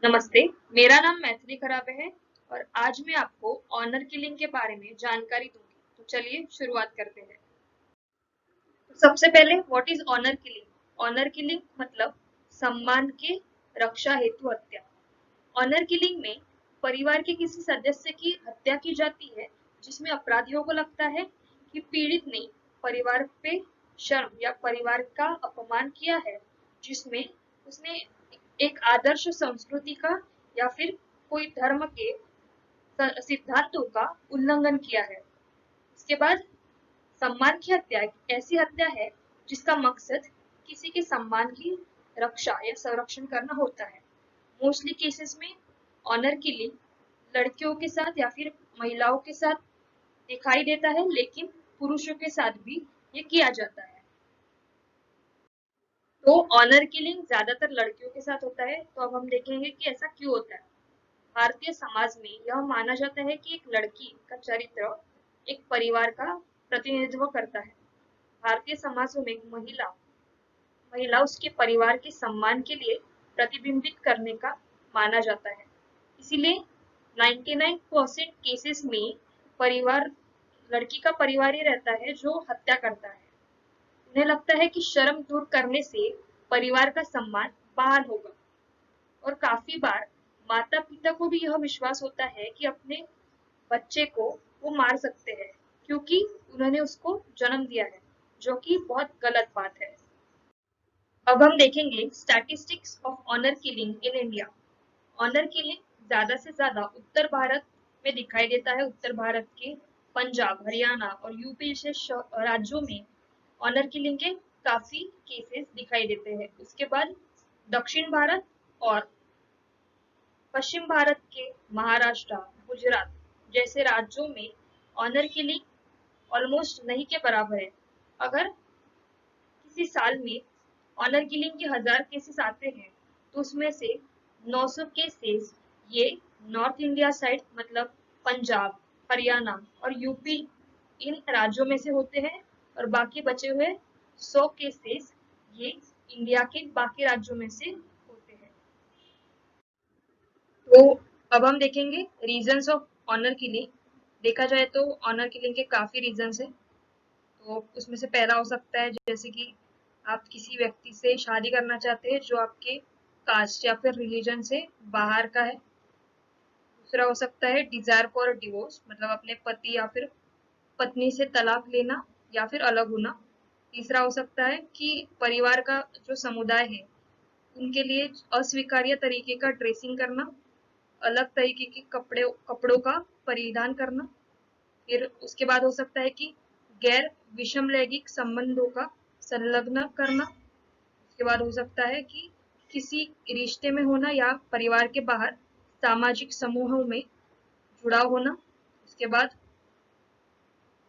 नमस्ते, मेरा नाम मैथिली खराबे है और आज मैं आपको ऑनर किलिंग के बारे में जानकारी दूंगी। तो चलिए शुरुआत करते हैं। तो सबसे पहले what is honour killing? Honour killing मतलब सम्मान के रक्षा हेतु हत्या। ऑनर किलिंग में परिवार के किसी सदस्य की हत्या की जाती है जिसमें अपराधियों को लगता है कि पीड़ित ने परिवार पे शर्म या परिवार का अपमान किया है, जिसमें उसने एक आदर्श संस्कृति का या फिर कोई धर्म के सिद्धांतों का उल्लंघन किया है। इसके बाद सम्मान की हत्या एक ऐसी हत्या है जिसका मकसद किसी के सम्मान की रक्षा या संरक्षण करना होता है। मोस्टली केसेस में ऑनर किलिंग लड़कियों के साथ या फिर महिलाओं के साथ दिखाई देता है, लेकिन पुरुषों के साथ भी ये किया जाता है। तो ऑनर किलिंग ज्यादातर लड़कियों के साथ होता है। तो अब हम देखेंगे कि ऐसा क्यों होता है। भारतीय समाज में यह माना जाता है कि एक लड़की का चरित्र एक परिवार का प्रतिनिधित्व करता है। भारतीय समाजों में महिला महिला उसके परिवार के सम्मान के लिए प्रतिबिंबित करने का माना जाता है। इसीलिए 99% केसेस में परिवार लड़की का परिवार ही रहता है जो हत्या करता है। उन्हें लगता है कि शर्म दूर करने से परिवार का सम्मान बहाल होगा। और काफी बार माता पिता को भी यह विश्वास होता है कि अपने बच्चे को वो मार सकते हैं, क्योंकि उन्होंने उसको जन्म दिया है, जो कि बहुत गलत बात है। अब हम देखेंगे statistics of honour killing in India. Honour killing ज्यादा से ज्यादा उत्तर भारत में दिखाई देता है। उत्तर भारत के पंजाब, हरियाणा और यूपी जैसे राज्यों में ऑनर किलिंग के काफी केसेस दिखाई देते हैं। उसके बाद दक्षिण भारत और पश्चिम भारत के महाराष्ट्र, गुजरात जैसे राज्यों में ऑनर किलिंग ऑलमोस्ट नहीं के बराबर है। अगर किसी साल में ऑनर किलिंग के 1000 केसेस आते हैं तो उसमें से 900 केसेस ये नॉर्थ इंडिया साइड मतलब पंजाब, हरियाणा और यूपी इन राज्यों में से होते हैं, और बाकी बचे हुए 100 केसेस ये इंडिया के बाकी राज्यों में से होते हैं। तो अब हम देखेंगे रीजंस ऑफ ऑनर किलिंग। देखा जाए तो ऑनर किलिंग के काफी रीजंस है। तो उसमें से पहला हो सकता है जैसे कि आप किसी व्यक्ति से शादी करना चाहते हैं जो आपके कास्ट या फिर रिलीजन से बाहर का है। दूसरा हो सकता है डिजायर फॉर डिवोर्स, मतलब अपने पति या फिर पत्नी से तलाक लेना या फिर अलग होना। तीसरा हो सकता है कि परिवार का जो समुदाय है उनके लिए अस्वीकार्य तरीके का ड्रेसिंग करना, अलग तरीके के कपड़ों का परिधान करना। फिर उसके बाद हो सकता है कि गैर विषम लैंगिक संबंधों का संलग्न करना। उसके बाद हो सकता है कि किसी रिश्ते में होना या परिवार के बाहर सामाजिक समूहों में जुड़ाव होना। उसके बाद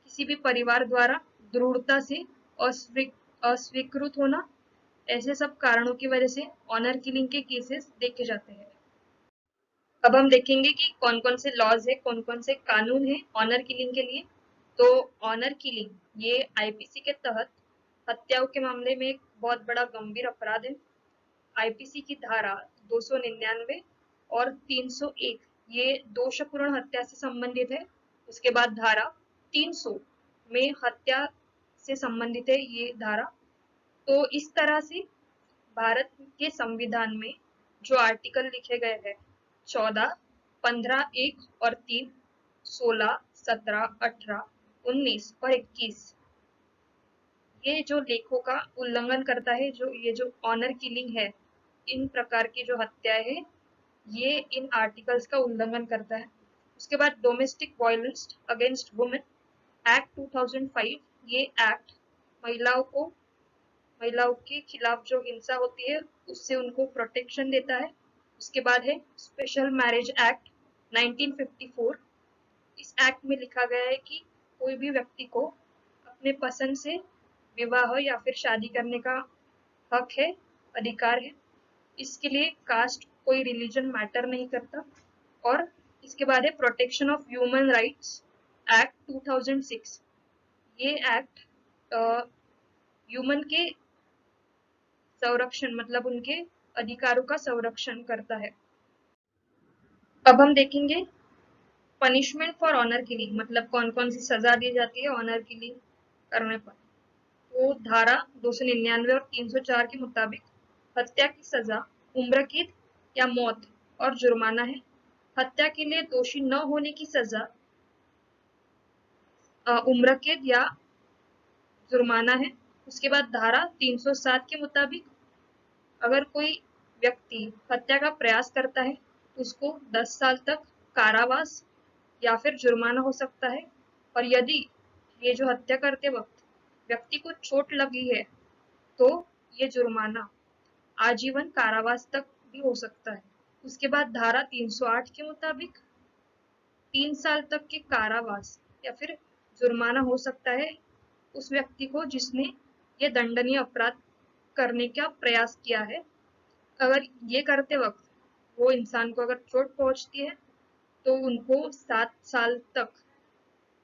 किसी भी परिवार द्वारा दृढ़ता से अस्वीकृत होना। ऐसे सब कारणों की वजह से ऑनर किलिंग के केसेस देखे जाते हैं। अब हम देखेंगे कि कौन कौन से लॉज है, कौन कौन से कानून है ऑनर किलिंग के लिए। तो ऑनर किलिंग ये आईपीसी के तहत हत्याओं के मामले में एक बहुत बड़ा गंभीर अपराध है। आईपीसी की धारा 299 और 301 ये दोषपूर्ण हत्या से संबंधित है। उसके बाद धारा 300 में हत्या से संबंधित है ये धारा। तो इस तरह से भारत के संविधान में जो आर्टिकल लिखे गए हैं 14, 15, 1 और 3, 16, 17, 18, 19 और 21 ये जो लेखों का उल्लंघन करता है। जो ये जो ऑनर किलिंग है, इन प्रकार की जो हत्याएं है ये इन आर्टिकल्स का उल्लंघन करता है। उसके बाद domestic violence against women act 2005, ये एक्ट महिलाओं के खिलाफ जो हिंसा होती है उससे उनको प्रोटेक्शन देता है। उसके बाद है स्पेशल मैरिज एक्ट 1954। इस एक्ट में लिखा गया है कि कोई भी व्यक्ति को अपने पसंद से विवाह या फिर शादी करने का हक है, अधिकार है। इसके लिए कास्ट कोई रिलीजन मैटर नहीं करता। और इसके बाद है protection of human rights act 2006। ये एक्ट ह्यूमन के संरक्षण मतलब उनके अधिकारों का संरक्षण करता है। अब हम देखेंगे पनिशमेंट फॉर ऑनर किलिंग, मतलब कौन कौन सी सजा दी जाती है ऑनर किलिंग करने पर। तो धारा 299 और 304 के मुताबिक हत्या की सजा उम्र कैद या मौत और जुर्माना है। हत्या के लिए दोषी न होने की सजा उम्र कैद या जुर्माना है। उसके बाद धारा 307 के मुताबिक अगर कोई व्यक्ति हत्या का प्रयास करता है तो उसको 10 साल तक कारावास या फिर जुर्माना हो सकता है। और यदि ये जो हत्या करते वक्त व्यक्ति को चोट लगी है तो ये जुर्माना आजीवन कारावास तक भी हो सकता है। उसके बाद धारा 308 के मुताबिक 3 साल तक के कारावास या फिर जुर्माना हो सकता है उस व्यक्ति को जिसने ये दंडनीय अपराध करने का प्रयास किया है। अगर ये करते वक्त वो इंसान को अगर चोट पहुंचती है तो उनको 7 साल तक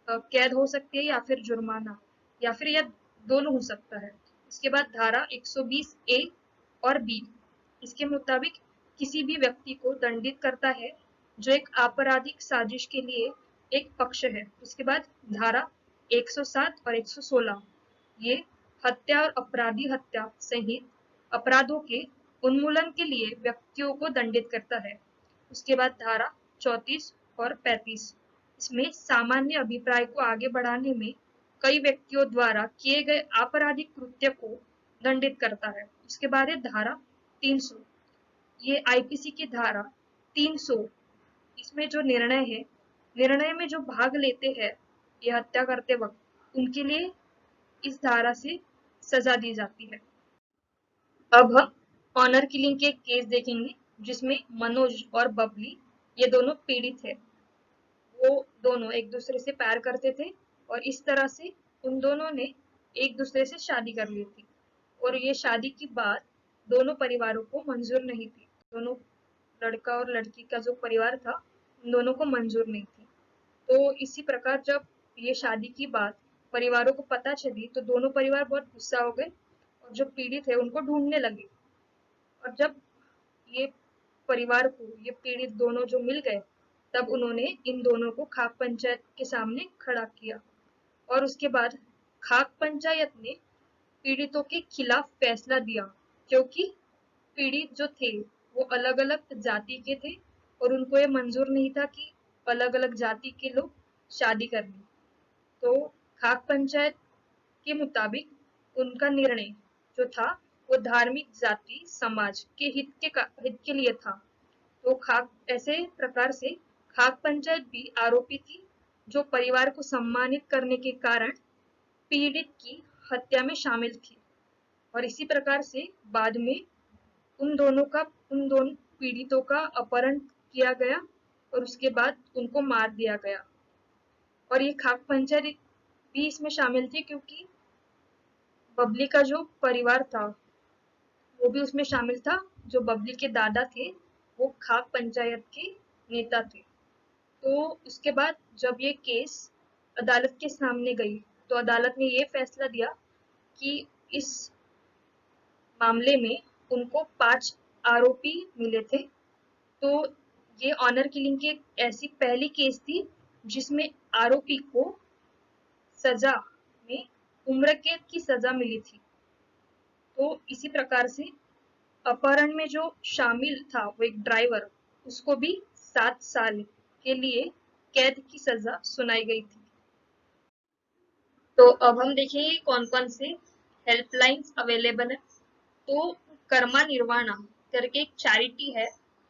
कैद हो सकती है या फिर जुर्माना या फिर यह दोनों हो सकता है। इसके बाद धारा 120 ए और बी इसके मुताबिक किसी भी व्यक्ति को दंडित करता है जो एक आपराधिक साजिश के लिए एक पक्ष है। उसके बाद धारा 107 और 116 ये हत्या और अपराधी हत्या सहित अपराधों के उन्मूलन के लिए व्यक्तियों को दंडित करता है। उसके बाद धारा 34 और 35 इसमें सामान्य अभिप्राय को आगे बढ़ाने में कई व्यक्तियों द्वारा किए गए आपराधिक कृत्य को दंडित करता है। उसके बाद है धारा 300, ये आईपीसी की धारा 300 इसमें जो निर्णय है, निर्णय में जो भाग लेते हैं ये हत्या करते वक्त उनके लिए इस धारा से सजा दी जाती है। अब हम ऑनर किलिंग के केस देखेंगे जिसमें मनोज और बबली ये दोनों पीड़ित है। वो दोनों एक दूसरे से प्यार करते थे और इस तरह से उन दोनों ने एक दूसरे से शादी कर ली थी और ये शादी की बात दोनों परिवारों को मंजूर नहीं थी। दोनों लड़का और लड़की का जो परिवार था उन दोनों को मंजूर नहीं थी। तो इसी प्रकार जब ये शादी की बात परिवारों को पता चली तो दोनों परिवार बहुत गुस्सा हो गए और जो पीड़ित है उनको ढूंढने लगे। और जब ये परिवार को ये पीड़ित दोनों जो मिल गए तब उन्होंने इन दोनों को खाक पंचायत के सामने खड़ा किया और उसके बाद खाक पंचायत ने पीड़ितों के खिलाफ फैसला दिया क्योंकि पीड़ित जो थे वो अलग अलग जाति के थे और उनको ये मंजूर नहीं था कि अलग अलग जाति के लोग शादी कर लें। तो खाक पंचायत के मुताबिक उनका निर्णय जो था वो धार्मिक जाति समाज के हित के लिए था। तो खाक ऐसे प्रकार से खाक पंचायत भी आरोपी थी जो परिवार को सम्मानित करने के कारण पीड़ित की हत्या में शामिल थी। और इसी प्रकार से बाद में उन दोनों पीड़ितों का अपहरण किया गया और उसके बाद उनको मार दिया गया। और ये खाक पंचायत भी इसमें शामिल थी क्योंकि बबली का जो परिवार था वो भी उसमें शामिल था। जो बबली के दादा थे वो खाक पंचायत के नेता थे। तो उसके बाद जब ये केस अदालत के सामने गई तो अदालत ने ये फैसला दिया कि इस मामले में उनको 5 आरोपी मिले थे। तो ये ऑनर किलिंग की एक ऐसी पहली केस थी जिसमें आरोपी को सजा में उम्र कैद की सजा मिली थी। तो इसी प्रकार से अपहरण में जो शामिल था वो एक ड्राइवर उसको भी 7 साल के लिए कैद की सजा सुनाई गई थी। तो अब हम देखेंगे कौन कौन से हेल्पलाइंस अवेलेबल है। तो कर्मा निर्वाणा करके एक चैरिटी है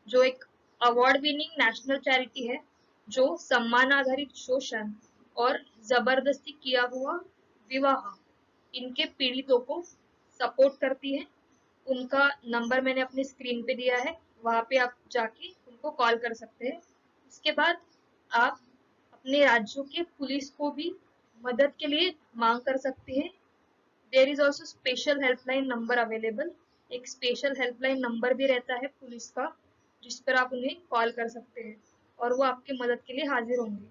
जो एक अवार्ड विनिंग नेशनल चैरिटी है जो सम्मान आधारित शोषण और जबरदस्ती किया हुआ विवाह इनके पीड़ितों को सपोर्ट करती है। उनका नंबर मैंने अपनी स्क्रीन पे दिया है, वहां पे आप जाके उनको कॉल कर सकते हैं। इसके बाद आप अपने राज्यों के पुलिस को भी मदद के लिए मांग कर सकते हैं। There is also special helpline number available, एक स्पेशल हेल्पलाइन नंबर भी रहता है पुलिस का जिस पर आप उन्हें कॉल कर सकते हैं और वो आपकी मदद के लिए हाजिर होंगे।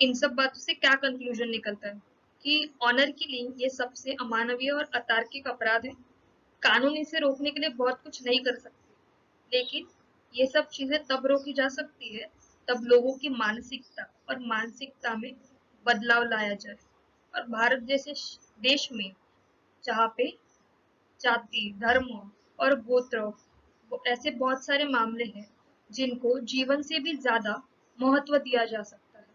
इन सब बातों से क्या कंक्लूजन निकलता है कि ऑनर किलिंग ये सबसे अमानवीय और अतार्किक अपराध है। कानून इसे रोकने के लिए बहुत कुछ नहीं कर सकते लेकिन ये सब चीजें तब रोकी जा सकती है तब लोगों की मानसिकता में बदलाव लाया जाए। और भारत जैसे देश में जहाँ पे जाति, धर्म और गोत्र ऐसे बहुत सारे मामले हैं जिनको जीवन से भी ज्यादा महत्व दिया जा सकता है।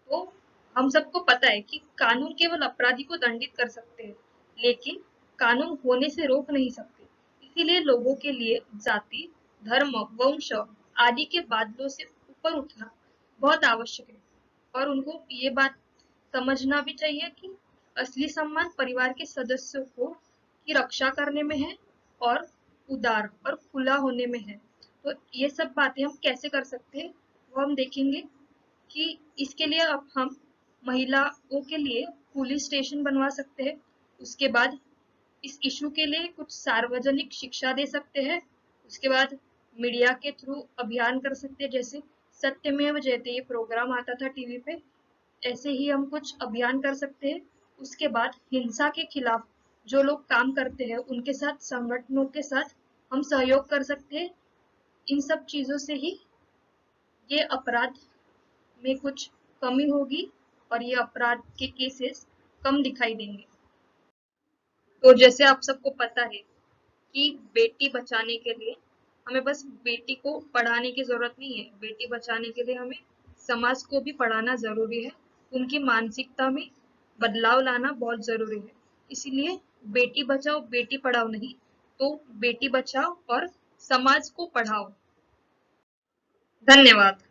तो हम सबको पता है कि कानून केवल अपराधी को दंडित कर सकते हैं, लेकिन कानून होने से रोक नहीं सकते। इसीलिए लोगों के लिए जाति, धर्म, वंश आदि के बादलों से ऊपर उठना बहुत आवश्यक है। और उनको ये बात समझना भी चाहिए कि असली सम्मान परिवार के सदस्यों को की रक्षा करने में है और उदार और खुला होने में है। तो ये सब बातें हम कैसे कर सकते हैं वो हम देखेंगे कि इसके लिए अब हम महिलाओं के लिए पुलिस स्टेशन बनवा सकते हैं। उसके बाद इस इशू के लिए कुछ सार्वजनिक शिक्षा दे सकते हैं। उसके बाद मीडिया के थ्रू अभियान कर सकते हैं, जैसे सत्यमेव जयते ये प्रोग्राम आता था टीवी पे, ऐसे ही हम कुछ अभियान कर सकते हैं। उसके बाद हिंसा के खिलाफ जो लोग काम करते हैं उनके साथ संगठनों के साथ हम सहयोग कर सकते हैं। इन सब चीजों से ही ये अपराध में कुछ कमी होगी और ये अपराध के केसेस कम दिखाई देंगे। तो जैसे आप सबको पता है कि बेटी बचाने के लिए हमें बस बेटी को पढ़ाने की जरूरत नहीं है, बेटी बचाने के लिए हमें समाज को भी पढ़ाना जरूरी है, उनकी मानसिकता में बदलाव लाना बहुत जरूरी है। इसीलिए बेटी बचाओ बेटी पढ़ाओ नहीं, तो बेटी बचाओ और समाज को पढ़ाओ। धन्यवाद।